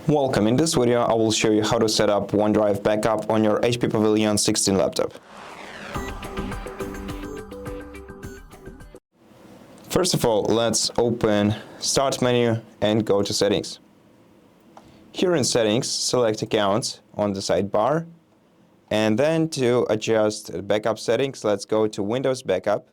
Welcome. In this video, I will show you how to set up OneDrive backup on your HP Pavilion 16 laptop. First of all, let's open Start menu and go to Settings. Here in Settings, select Accounts on the sidebar, and then to adjust backup settings, let's go to Windows Backup.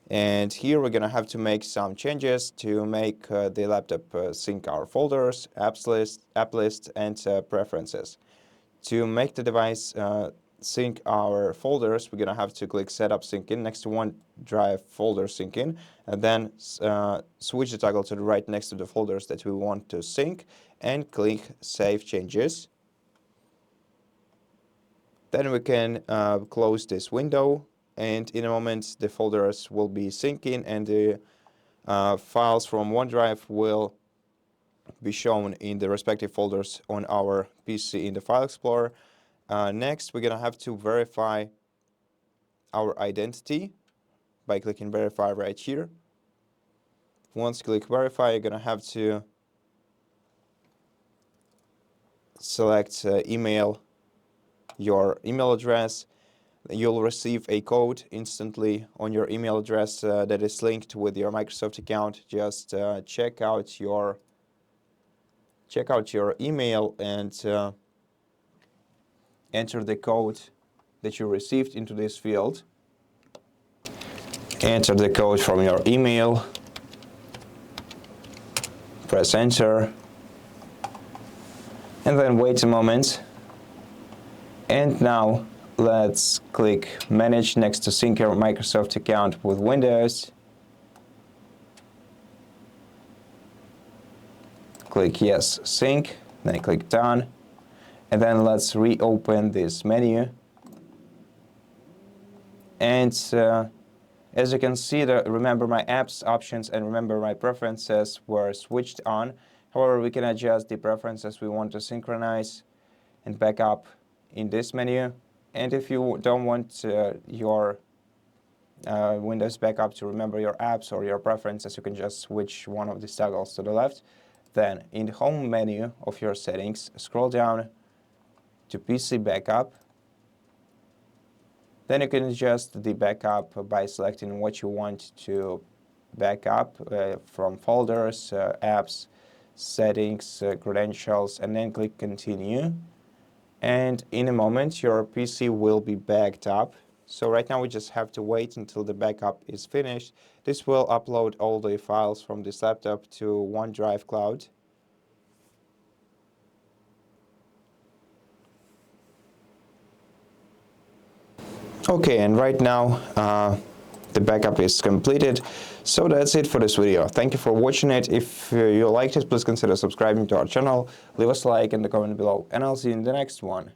And here we're going to have to make some changes to make the laptop sync our folders, app list, and preferences. To make the device sync our folders, we're going to have to click Setup Sync In next to OneDrive Folder Sync In, and then switch the toggle to the right next to the folders that we want to sync, and click Save Changes. Then we can close this window, and in a moment the folders will be syncing and the files from OneDrive will be shown in the respective folders on our PC in the File Explorer. Next, we're going to have to verify our identity by clicking Verify right here. Once you click Verify, you're going to have to select your email address. You'll receive a code instantly on your email address that is linked with your Microsoft account. Just check out your email and enter the code that you received into this field. Enter the code from your email. Press Enter. And then wait a moment. And now let's click Manage next to sync your Microsoft account with Windows. Click Yes, Sync, then click Done. And then let's reopen this menu. And as you can see, the Remember My Apps options and Remember My Preferences were switched on. However, we can adjust the preferences we want to synchronize and back up in this menu. And if you don't want your Windows backup to remember your apps or your preferences, you can just switch one of these toggles to the left. Then in the home menu of your settings, scroll down to PC backup. Then you can adjust the backup by selecting what you want to back up from folders, apps, settings, credentials, and then click Continue. And in a moment, your PC will be backed up. So right now we just have to wait until the backup is finished. This will upload all the files from this laptop to OneDrive Cloud. Okay, and right now the backup is completed. So that's it for this video. Thank you for watching it. If you liked it, please consider subscribing to our channel. Leave us a like in the comment below, and I'll see you in the next one.